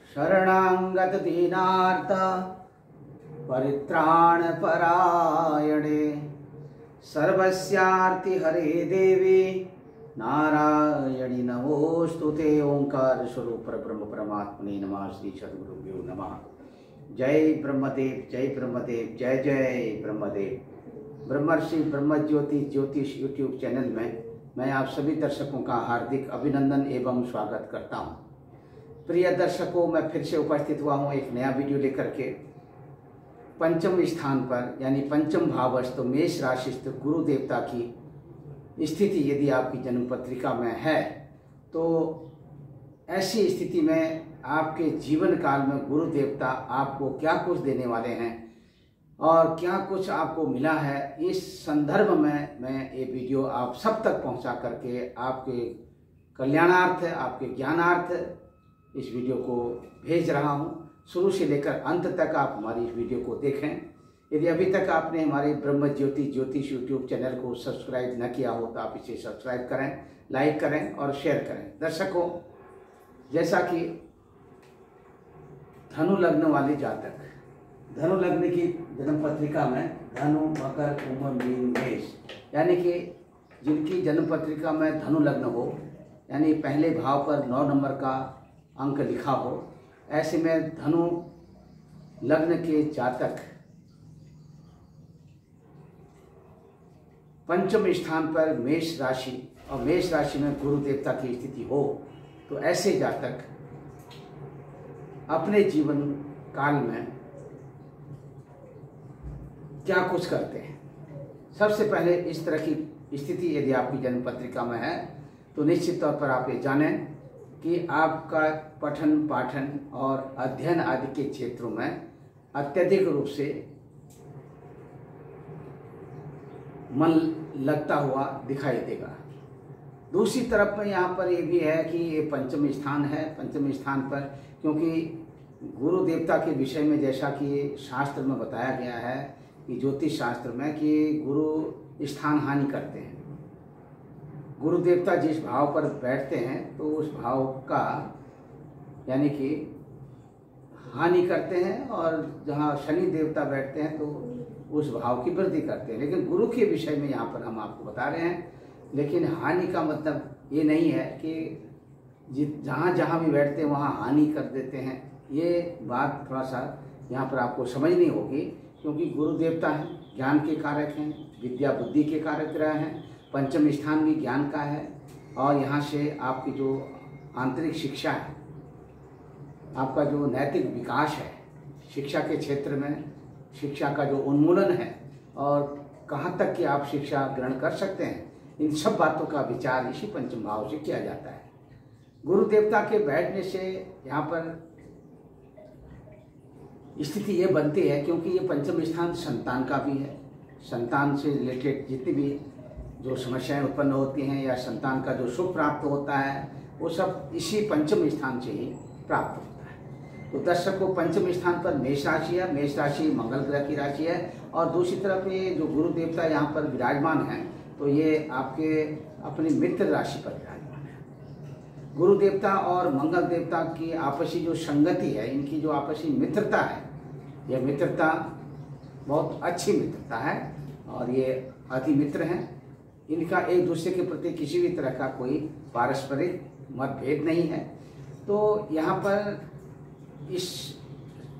शरणागत दीनार्थ परित्राण परायणे सर्वस्यार्ति हरे देवी नारायणी नमोस्तुते। ओंकार स्वरूप ब्रह्म परमात्मने नमः। श्री सद्गुरुभ्यो नमः। जय ब्रह्मदेव, जय ब्रह्मदेव, जय जय ब्रह्मदेव। ब्रह्मर्षि ब्रह्मज्योति ज्योतिष यूट्यूब चैनल में मैं आप सभी दर्शकों का हार्दिक अभिनंदन एवं स्वागत करता हूं। प्रिय दर्शकों, मैं फिर से उपस्थित हुआ हूं एक नया वीडियो लेकर के। पंचम स्थान पर यानी पंचम भावस्थ मेष राशिस्थ गुरु देवता की स्थिति यदि आपकी जन्म पत्रिका में है तो ऐसी स्थिति में आपके जीवन काल में गुरु देवता आपको क्या कुछ देने वाले हैं और क्या कुछ आपको मिला है, इस संदर्भ में मैं ये वीडियो आप सब तक पहुंचा करके आपके कल्याणार्थ, आपके ज्ञानार्थ इस वीडियो को भेज रहा हूं। शुरू से लेकर अंत तक आप हमारी इस वीडियो को देखें। यदि अभी तक आपने हमारे ब्रह्म ज्योति ज्योतिष यूट्यूब चैनल को सब्सक्राइब न किया हो तो आप इसे सब्सक्राइब करें, लाइक करें और शेयर करें। दर्शकों, जैसा कि धनु लग्न वाले जातक, धनु लग्न की जन्म पत्रिका में धनु, मकर, कुंभ, मीन, मेष, यानी कि जिनकी जन्म पत्रिका में धनु लग्न हो, यानी पहले भाव पर 9 नंबर का अंक लिखा हो, ऐसे में धनु लग्न के जातक पंचम स्थान पर मेष राशि और मेष राशि में गुरु देवता की स्थिति हो तो ऐसे जातक अपने जीवन काल में क्या कुछ करते हैं। सबसे पहले इस तरह की स्थिति यदि आपकी जन्म पत्रिका में है तो निश्चित तौर पर आप ये जानें कि आपका पठन पाठन और अध्ययन आदि के क्षेत्रों में अत्यधिक रूप से मन लगता हुआ दिखाई देगा। दूसरी तरफ में यहाँ पर ये भी है कि ये पंचम स्थान है। पंचम स्थान पर क्योंकि गुरु देवता के विषय में जैसा कि शास्त्र में बताया गया है कि ज्योतिष शास्त्र में कि गुरु स्थान हानि करते हैं। गुरु देवता जिस भाव पर बैठते हैं तो उस भाव का यानी कि हानि करते हैं और जहाँ शनि देवता बैठते हैं तो उस भाव की वृद्धि करते हैं। लेकिन गुरु के विषय में यहाँ पर हम आपको बता रहे हैं। लेकिन हानि का मतलब ये नहीं है कि जहाँ जहाँ भी बैठते हैं वहाँ हानि कर देते हैं। ये बात थोड़ा सा यहाँ पर आपको समझनी होगी, क्योंकि गुरु देवता हैं, ज्ञान के कारक हैं, विद्या बुद्धि के कारक ग्रह हैं। पंचम स्थान भी ज्ञान का है और यहाँ से आपकी जो आंतरिक शिक्षा है, आपका जो नैतिक विकास है, शिक्षा के क्षेत्र में शिक्षा का जो उन्मूलन है और कहाँ तक कि आप शिक्षा ग्रहण कर सकते हैं, इन सब बातों का विचार इसी पंचम भाव से किया जाता है। गुरु देवता के बैठने से यहाँ पर स्थिति ये बनती है, क्योंकि ये पंचम स्थान संतान का भी है। संतान से रिलेटेड जितनी भी जो समस्याएं उत्पन्न होती हैं या संतान का जो सुख प्राप्त होता है वो सब इसी पंचम स्थान से ही प्राप्त होता है। तो दर्शकों, पंचम स्थान पर मेष राशि है। मेष राशि मंगल ग्रह की राशि है और दूसरी तरफ ये जो गुरु देवता यहाँ पर विराजमान हैं तो ये आपके अपनी मित्र राशि पर विराजमान है। गुरु देवता और मंगल देवता की आपसी जो संगति है, इनकी जो आपसी मित्रता है, यह मित्रता बहुत अच्छी मित्रता है और ये अति मित्र हैं। इनका एक दूसरे के प्रति किसी भी तरह का कोई पारस्परिक मतभेद नहीं है। तो यहाँ पर इस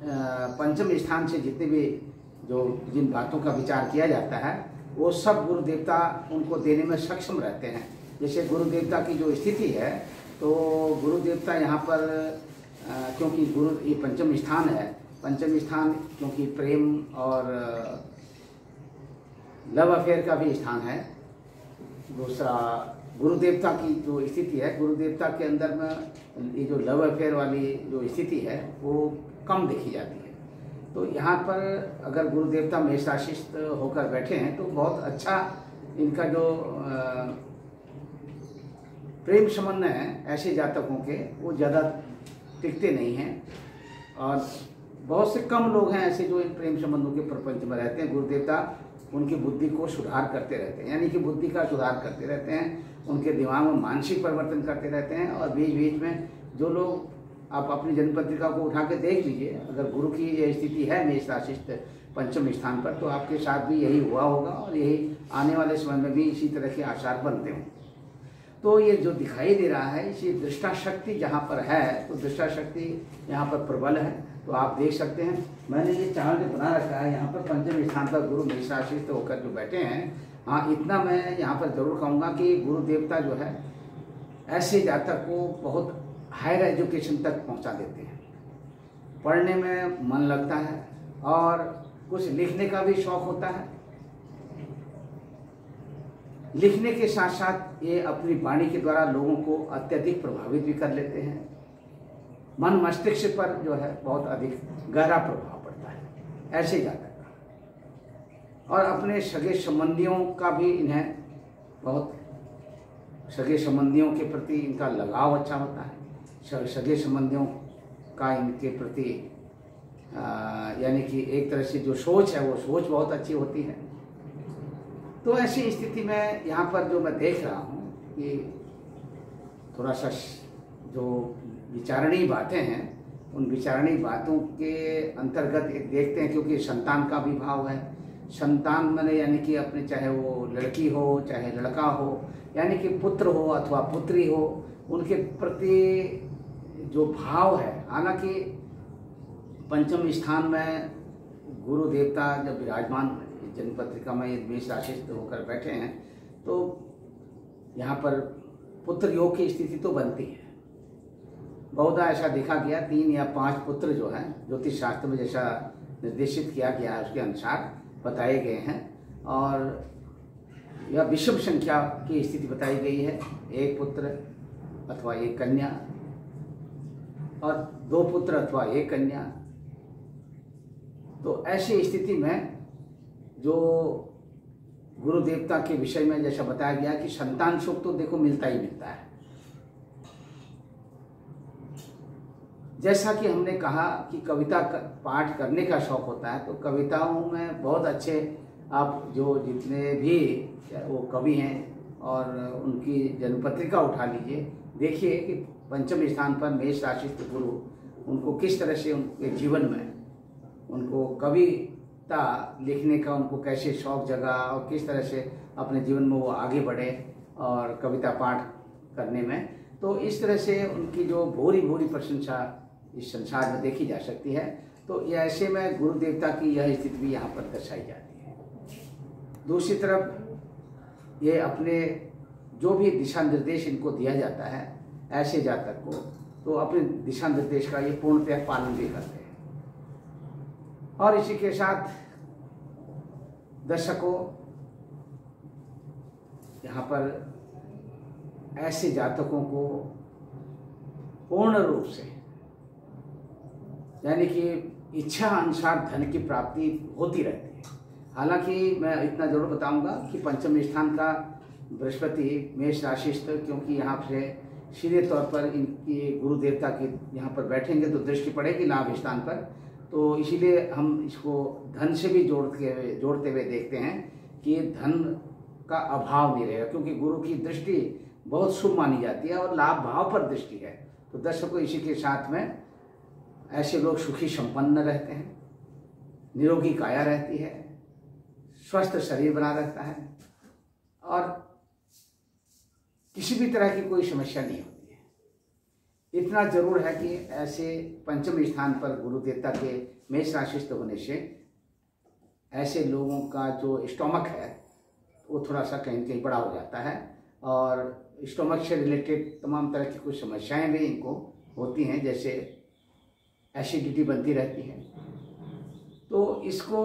पंचम स्थान से जितने भी जो जिन बातों का विचार किया जाता है वो सब गुरु देवता उनको देने में सक्षम रहते हैं। जैसे गुरु देवता की जो स्थिति है तो गुरु देवता यहाँ पर क्योंकि गुरु ये पंचम स्थान है, पंचम स्थान क्योंकि प्रेम और लव अफेयर का भी स्थान है। दूसरा गुरु देवता की जो स्थिति है, गुरु देवता के अंदर में ये जो लव अफेयर वाली जो स्थिति है वो कम देखी जाती है। तो यहाँ पर अगर गुरु देवता मेष राशिस्थ होकर बैठे हैं तो बहुत अच्छा इनका जो प्रेम संबंध है ऐसे जातकों के वो ज़्यादा टिकते नहीं हैं और बहुत से कम लोग हैं ऐसे जो इन प्रेम संबंधों के प्रपंच में रहते हैं। गुरु देवता उनकी बुद्धि को सुधार करते रहते हैं, यानी कि बुद्धि का सुधार करते रहते हैं, उनके दिमाग में मानसिक परिवर्तन करते रहते हैं। और बीच बीच में जो लोग, आप अपनी जन्म पत्रिका को उठा के देख लीजिए, अगर गुरु की ये स्थिति है मेष राशिस्थ पंचम स्थान पर, तो आपके साथ भी यही हुआ होगा और यही आने वाले समय में भी इसी तरह के आचार बनते हों। तो ये जो दिखाई दे रहा है, इसी दृष्टा शक्ति जहाँ पर है, तो दृष्टा शक्ति यहाँ पर प्रबल है। तो आप देख सकते हैं, मैंने ये चार्ट बना रखा है, यहाँ पर पंचम स्थान पर गुरु मेष राशि होकर जो बैठे हैं। हाँ, इतना मैं यहाँ पर जरूर कहूँगा कि गुरु देवता जो है ऐसे जातक को बहुत हायर एजुकेशन तक पहुँचा देते हैं, पढ़ने में मन लगता है और कुछ लिखने का भी शौक होता है। लिखने के साथ साथ ये अपनी वाणी के द्वारा लोगों को अत्यधिक प्रभावित भी कर लेते हैं। मन मस्तिष्क पर जो है बहुत अधिक गहरा प्रभाव पड़ता है ऐसे जातक का। और अपने सगे संबंधियों का भी इन्हें बहुत, सगे संबंधियों के प्रति इनका लगाव अच्छा होता है। सगे संबंधियों का इनके प्रति यानी कि एक तरह से जो सोच है वो सोच बहुत अच्छी होती है। तो ऐसी स्थिति में यहाँ पर जो मैं देख रहा हूँ कि थोड़ा सा जो विचारणीय बातें हैं, उन विचारणीय बातों के अंतर्गत एक देखते हैं, क्योंकि संतान का भी भाव है। संतान मैंने यानी कि अपने, चाहे वो लड़की हो चाहे लड़का हो, यानी कि पुत्र हो अथवा पुत्री हो, उनके प्रति जो भाव है। हालांकि पंचम स्थान में गुरु देवता जब विराजमान जन्म पत्रिका में मेष राशि होकर बैठे हैं, तो यहाँ पर पुत्र योग की स्थिति तो बनती है। बहुधा ऐसा देखा गया 3 या 5 पुत्र जो हैं ज्योतिष शास्त्र में जैसा निर्देशित किया गया है उसके अनुसार बताए गए हैं। और यह विषम संख्या की स्थिति बताई गई है, 1 पुत्र अथवा 1 कन्या और 2 पुत्र अथवा 1 कन्या। तो ऐसी स्थिति में जो गुरु देवता के विषय में जैसा बताया गया कि संतान सुख तो देखो मिलता ही मिलता है। जैसा कि हमने कहा कि कविता पाठ करने का शौक होता है, तो कविताओं में बहुत अच्छे आप जो जितने भी वो कवि हैं और उनकी जन्मपत्रिका उठा लीजिए, देखिए कि पंचम स्थान पर मेष राशि के गुरु उनको किस तरह से उनके जीवन में उनको कविता लिखने का उनको कैसे शौक जगा और किस तरह से अपने जीवन में वो आगे बढ़े और कविता पाठ करने में। तो इस तरह से उनकी जो भूरी भूरी प्रशंसा इस संसार में देखी जा सकती है। तो ये ऐसे में गुरु देवता की यह स्थिति भी यहाँ पर दर्शाई जाती है। दूसरी तरफ ये अपने जो भी दिशा निर्देश इनको दिया जाता है ऐसे जातक को, तो अपने दिशा निर्देश का ये पूर्णतः पालन भी करते हैं। और इसी के साथ दर्शकों, यहाँ पर ऐसे जातकों को पूर्ण रूप से यानी कि इच्छा अनुसार धन की प्राप्ति होती रहती है। हालांकि मैं इतना जरूर बताऊंगा कि पंचम स्थान का बृहस्पति मेष राशिस्थ, क्योंकि यहाँ से सीधे तौर पर इनकी गुरु देवता के यहाँ पर बैठेंगे तो दृष्टि पड़ेगी लाभ स्थान पर, तो इसीलिए हम इसको धन से भी जोड़ते हुए देखते हैं कि धन का अभाव नहीं रहेगा, क्योंकि गुरु की दृष्टि बहुत शुभ मानी जाती है और लाभ भाव पर दृष्टि है। तो दर्शकों, इसी के साथ में ऐसे लोग सुखी संपन्न रहते हैं, निरोगी काया रहती है, स्वस्थ शरीर बना रहता है और किसी भी तरह की कोई समस्या नहीं होती है। इतना जरूर है कि ऐसे पंचम स्थान पर गुरु देवता के मेष राशिस्थ होने से ऐसे लोगों का जो स्टोमक है वो थोड़ा सा कहीं कहीं बड़ा हो जाता है और स्टोमक से रिलेटेड तमाम तरह की कुछ समस्याएं भी इनको होती हैं, जैसे एसिडिटी बनती रहती है। तो इसको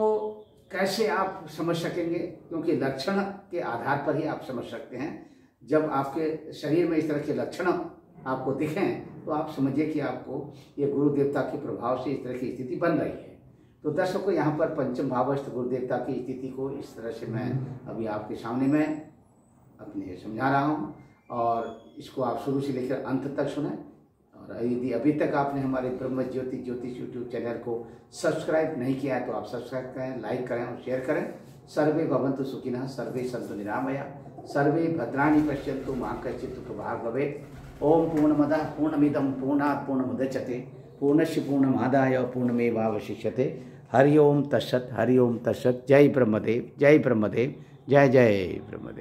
कैसे आप समझ सकेंगे, क्योंकि लक्षण के आधार पर ही आप समझ सकते हैं। जब आपके शरीर में इस तरह के लक्षण आपको दिखें तो आप समझिए कि आपको ये गुरु देवता के प्रभाव से इस तरह की स्थिति बन रही है। तो दर्शकों, यहाँ पर पंचम भावस्थ गुरु देवता की स्थिति को इस तरह से मैं अभी आपके सामने में अपने समझा रहा हूँ और इसको आप शुरू से लेकर अंत तक सुनें। और यदि अभी तक आपने हमारे ब्रह्म ज्योतिष यूट्यूब चैनल को सब्सक्राइब नहीं किया है तो आप सब्सक्राइब करें, लाइक करें और शेयर करें। सर्वे भवन्तु सुखिनः, सर्वे सन्तु निरामया, सर्वे भद्राणि पश्यन्तु मा कश्चित् दुःखभाग् भवेत्। ओम पूर्णमदः पूर्णमिदं पूर्णात् पूर्णमुदच्यते पूर्णस्य पूर्णमादाय पूर्णमेवावशिष्यते। हरि ओम तत्सत्, हरि ओम तत्सत्। जय ब्रह्मदेव, जय ब्रह्मदेव, जय जय ब्रह्मदेव।